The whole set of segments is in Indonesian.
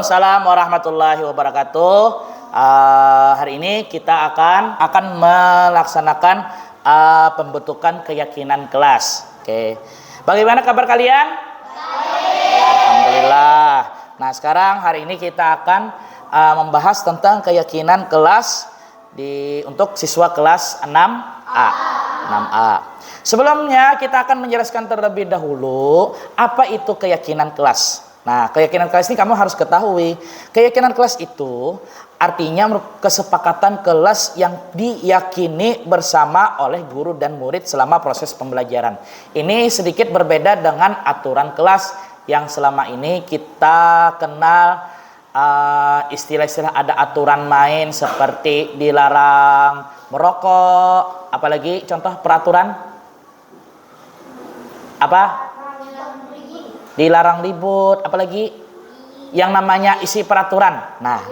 Waalaikumsalam warahmatullahi wabarakatuh. Hari ini kita akan melaksanakan pembentukan keyakinan kelas. Oke. Bagaimana kabar kalian? Baik. Alhamdulillah. Nah, sekarang hari ini kita akan membahas tentang keyakinan kelas untuk siswa kelas 6A. 6A. Sebelumnya kita akan menjelaskan terlebih dahulu apa itu keyakinan kelas. Nah, keyakinan kelas ini kamu harus ketahui. Keyakinan kelas itu artinya kesepakatan kelas yang diyakini bersama oleh guru dan murid selama proses pembelajaran. Ini sedikit berbeda dengan aturan kelas yang selama ini kita kenal istilah-istilah ada aturan main seperti dilarang merokok, apalagi contoh peraturan apa? Dilarang ribut, apalagi yang namanya isi peraturan. Nah,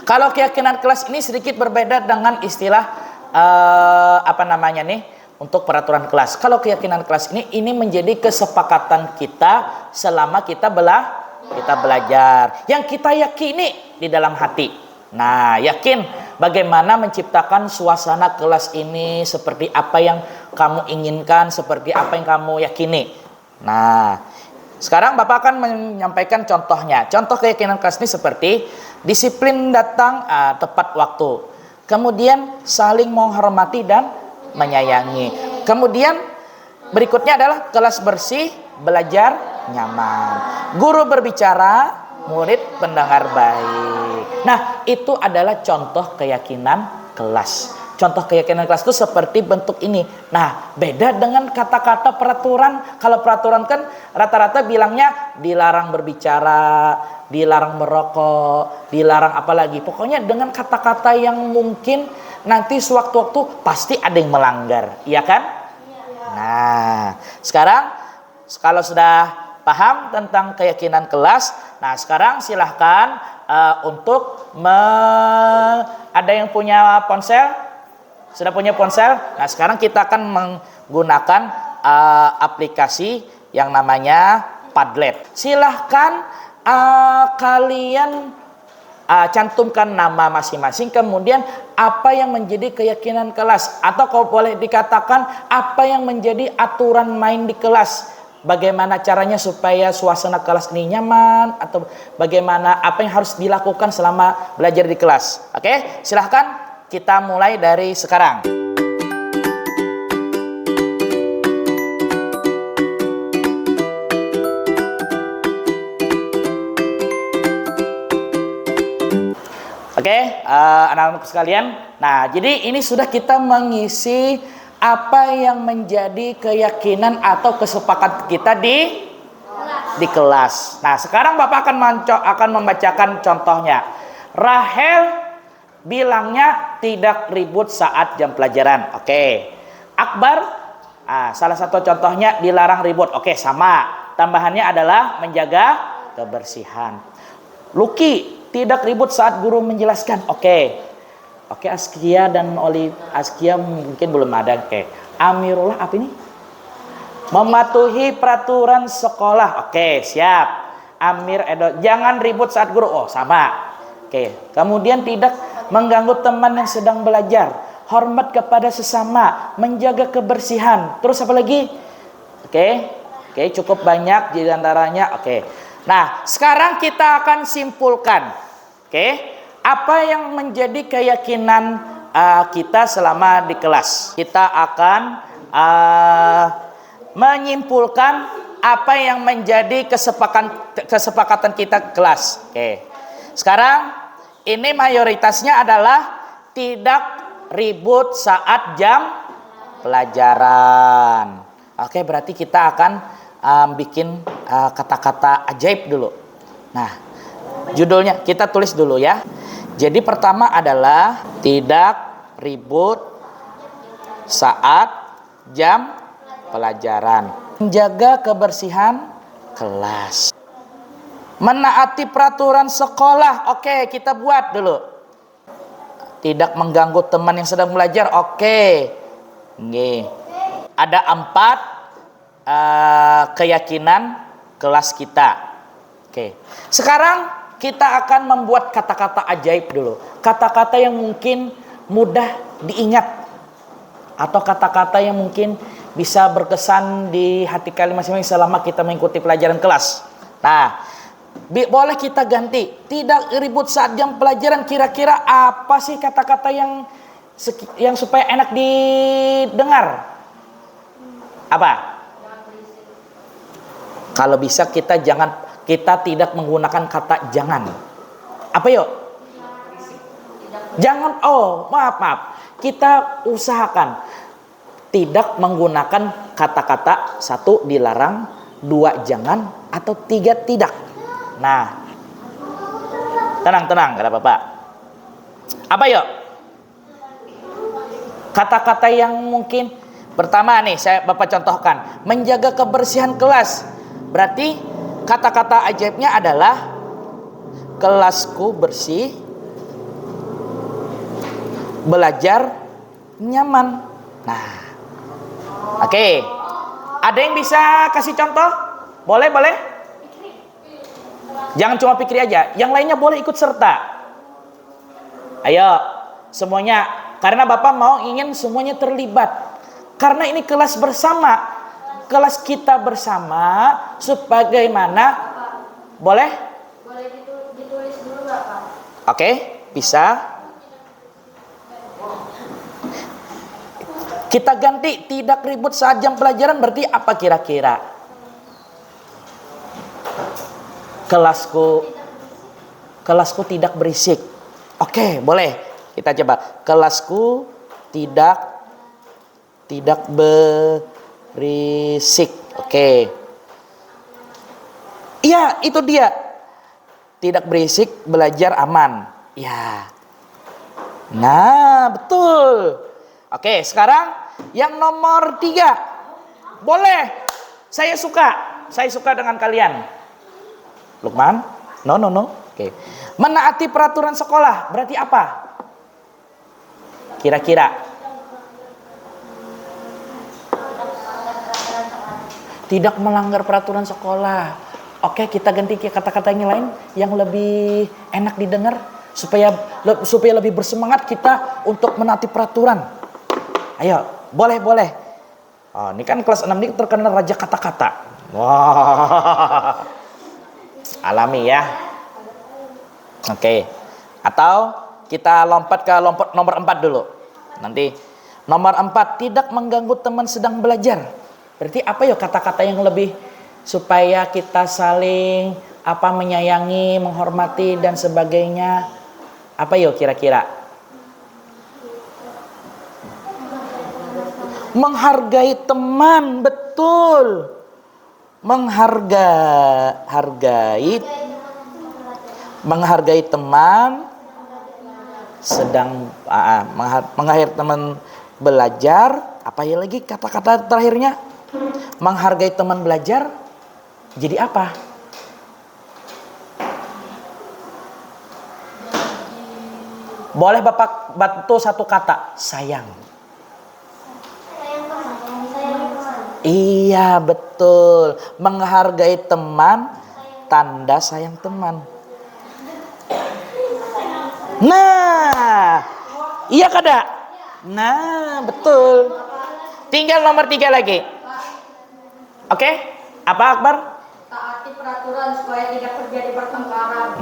kalau keyakinan kelas ini sedikit berbeda dengan istilah untuk peraturan kelas. Kalau keyakinan kelas ini menjadi kesepakatan kita selama kita belajar, yang kita yakini di dalam hati. Nah, yakin bagaimana menciptakan suasana kelas ini seperti apa yang kamu inginkan, seperti apa yang kamu yakini. Nah, sekarang Bapak akan menyampaikan contohnya. Contoh keyakinan kelas ini seperti disiplin datang tepat waktu. Kemudian saling menghormati dan menyayangi. Kemudian berikutnya adalah kelas bersih, belajar nyaman. Guru berbicara, murid pendengar baik. Nah, itu adalah contoh keyakinan kelas. Contoh keyakinan kelas itu seperti bentuk ini. Nah, beda dengan kata-kata peraturan. Kalau peraturan kan rata-rata bilangnya dilarang berbicara, dilarang merokok, dilarang apa lagi. Pokoknya dengan kata-kata yang mungkin nanti sewaktu-waktu pasti ada yang melanggar. Iya kan? Nah, sekarang kalau sudah paham tentang keyakinan kelas, nah sekarang silahkan untuk ada yang punya ponsel? Sudah punya ponsel? Nah, sekarang kita akan menggunakan aplikasi yang namanya Padlet. Silahkan kalian cantumkan nama masing-masing, kemudian apa yang menjadi keyakinan kelas, atau kalau boleh dikatakan apa yang menjadi aturan main di kelas. Bagaimana caranya supaya suasana kelas ini nyaman, atau bagaimana apa yang harus dilakukan selama belajar di kelas. Oke, silahkan. Kita mulai dari sekarang. Oke, anak-anak sekalian. Nah, jadi ini sudah kita mengisi apa yang menjadi keyakinan atau kesepakatan kita di kelas. Nah, sekarang Bapak akan membacakan contohnya. Rahel bilangnya tidak ribut saat jam pelajaran. Oke. Akbar, salah satu contohnya dilarang ribut. Oke, sama. Tambahannya adalah menjaga kebersihan. Lucky tidak ribut saat guru menjelaskan. Oke, Askia dan Askia mungkin belum ada. Oke. Amirullah apa ini? Mematuhi peraturan sekolah. Oke, siap. Amir Edo, jangan ribut saat guru. Oh, sama. Oke. Kemudian tidak mengganggu teman yang sedang belajar, hormat kepada sesama, menjaga kebersihan. Terus apa lagi? Oke, cukup banyak di antaranya. Oke. Nah, sekarang kita akan simpulkan. Oke, apa yang menjadi keyakinan kita selama di kelas? Kita akan menyimpulkan apa yang menjadi kesepakatan kita kelas. Oke. Sekarang ini mayoritasnya adalah tidak ribut saat jam pelajaran. Oke, berarti kita akan bikin kata-kata ajaib dulu. Nah, judulnya kita tulis dulu ya. Jadi pertama adalah tidak ribut saat jam pelajaran. Menjaga kebersihan kelas. Menaati peraturan sekolah. Oke, kita buat dulu. Tidak mengganggu teman yang sedang belajar. Oke. Ada 4 keyakinan kelas kita. Oke. Sekarang kita akan membuat kata-kata ajaib dulu. Kata-kata yang mungkin mudah diingat. Atau kata-kata yang mungkin bisa berkesan di hati kalian masing-masing selama kita mengikuti pelajaran kelas. Nah, boleh kita ganti. Tidak ribut saat jam pelajaran. Kira-kira apa sih kata-kata yang supaya enak didengar? Apa? Kalau bisa kita tidak menggunakan kata jangan. Apa yuk? Jangan. Oh, maaf. Kita usahakan tidak menggunakan kata-kata 1 dilarang, 2 jangan, atau 3 tidak. Nah, tenang, gak ada apa-apa. Apa yuk? Kata-kata yang mungkin pertama nih, Bapak contohkan, menjaga kebersihan kelas. Berarti kata-kata ajaibnya adalah kelasku bersih, belajar nyaman. Nah, oke. Ada yang bisa kasih contoh? Boleh? Jangan cuma pikir aja. Yang lainnya boleh ikut serta. Ayo, semuanya. Karena Bapak ingin semuanya terlibat. Karena ini kelas bersama. Kelas kita bersama. Sebagaimana. Boleh? Boleh ditulis dulu Bapak. Oke, bisa. Kita ganti tidak ribut saat jam pelajaran berarti apa kira-kira? Kelasku tidak berisik. Oke, boleh. Kita coba. Kelasku tidak berisik. Oke. Iya, itu dia. Tidak berisik, belajar aman. Ya. Nah, betul. Oke, sekarang yang nomor 3. Boleh. Saya suka dengan kalian. Lukman? No. Oke. Menaati peraturan sekolah berarti apa? Kira-kira. Tidak melanggar peraturan sekolah. Oke, kita ganti kata-kata yang lain yang lebih enak didengar supaya lebih bersemangat kita untuk menaati peraturan. Ayo, boleh. Oh, ini kan kelas 6 ini terkenal raja kata-kata. Wah. Alami ya. Oke. Atau kita lompat ke nomor 4 dulu. Nanti nomor 4, tidak mengganggu teman sedang belajar. Berarti apa ya kata-kata yang lebih supaya kita saling menyayangi, menghormati dan sebagainya. Apa ya kira-kira? Menghargai teman, betul. Menghargai teman sedang menghargai teman belajar. Apa ya lagi kata-kata terakhirnya? Menghargai teman belajar. Jadi apa? Boleh Bapak bantu satu kata, sayang. Iya, betul. Menghargai teman, tanda sayang teman. Nah, iya kada? Nah, betul. Tinggal nomor 3 lagi. Oke? Apa Akbar? Taati peraturan supaya tidak terjadi pertengkaran.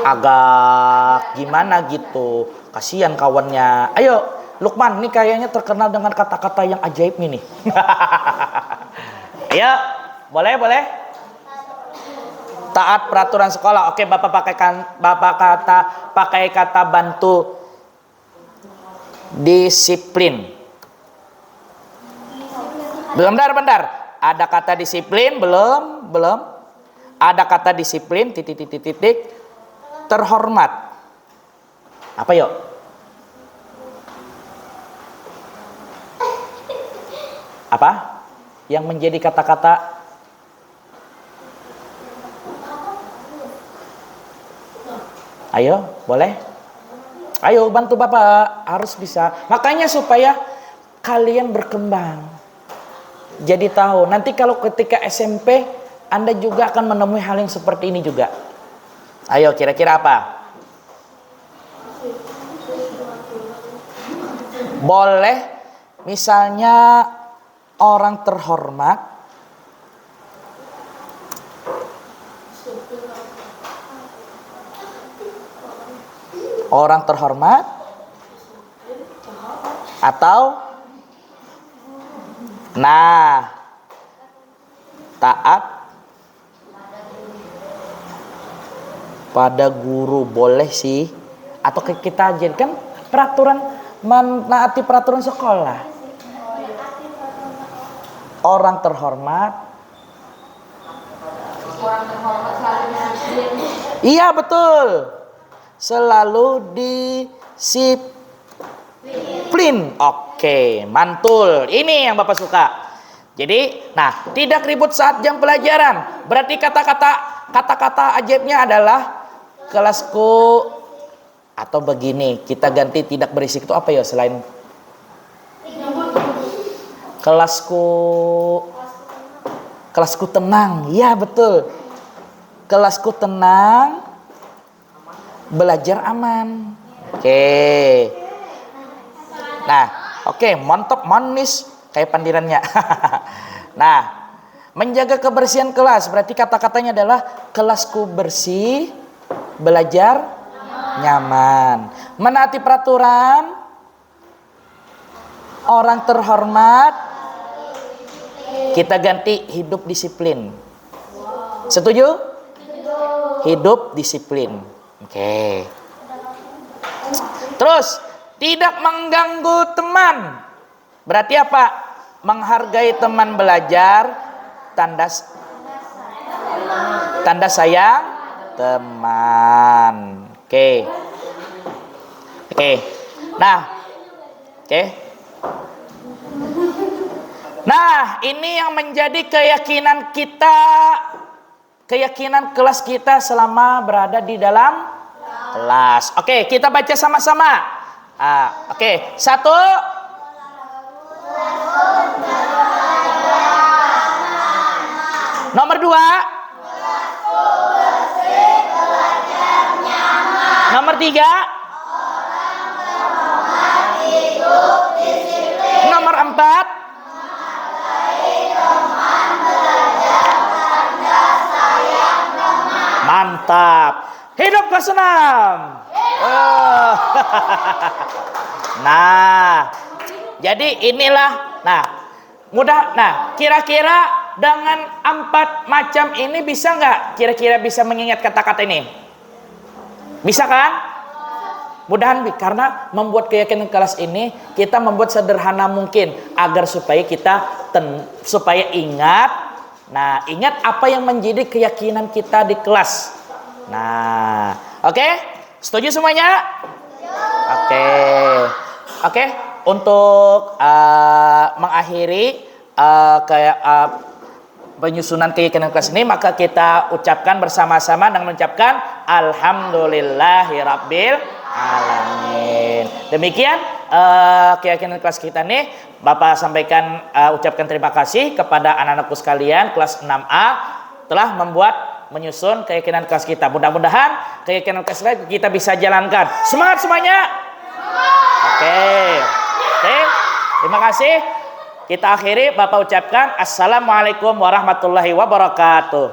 Agak gimana gitu. Kasihan kawannya. Ayo, Lukman, ini kayaknya terkenal dengan kata-kata yang ajaib ini. Ayo, boleh. Taat peraturan sekolah. Oke, Bapak pakai kata bantu. Disiplin. Bentar. Ada kata disiplin belum? Ada kata disiplin titik. Terhormat. Apa yuk? Apa? Yang menjadi kata-kata Ayo, boleh? Ayo bantu Bapak, harus bisa. Makanya supaya kalian berkembang. Jadi tahu, nanti kalau ketika SMP Anda juga akan menemui hal yang seperti ini juga. Ayo, kira-kira apa? Boleh, misalnya orang terhormat, atau taat pada guru, boleh sih. Atau kita jadikan peraturan, menaati peraturan sekolah. Orang terhormat. Orang terhormat selalu disiplin. Iya betul. Selalu disiplin. Oke, mantul. Ini yang Bapak suka. Jadi, tidak ribut saat jam pelajaran. Berarti kata-kata ajaibnya adalah kelasku, atau begini, kita ganti tidak berisik itu apa ya selain kelasku tenang. Ya betul. Kelasku tenang, belajar aman. Oke. Mantap, manis kayak pandirannya. Menjaga kebersihan kelas berarti kata-katanya adalah kelasku bersih, belajar nyaman. Menaati peraturan, orang terhormat, kita ganti hidup disiplin. Setuju? Hidup disiplin. Oke. Terus, tidak mengganggu teman. Berarti apa? Menghargai teman belajar, tanda sayang teman. Oke. Ini yang menjadi keyakinan kita, keyakinan kelas kita selama berada di dalam kelas. Oke, kita baca sama-sama. Satu. Nomor 2. Nomor 3. Nomor 4. Mantap. Hidup kelas 6. Jadi inilah. Kira-kira dengan 4 macam ini bisa nggak? Kira-kira bisa mengingat kata-kata ini? Bisa kan? Mudahan, karena membuat keyakinan kelas ini kita membuat sederhana mungkin agar supaya kita supaya ingat. Ingat apa yang menjadi keyakinan kita di kelas. Oke? Setuju semuanya? Oke. Untuk mengakhiri penyusunan keyakinan kelas ini, maka kita ucapkan bersama-sama dengan mengucapkan Alhamdulillahirabbil alamin. Demikian keyakinan kelas kita nih. Bapak sampaikan, ucapkan terima kasih kepada anak-anakku sekalian kelas 6A telah menyusun keyakinan kelas kita. Mudah-mudahan keyakinan kelas kita bisa jalankan. Semangat semuanya. Oke. Terima kasih. Kita akhiri, Bapak ucapkan Assalamualaikum warahmatullahi wabarakatuh.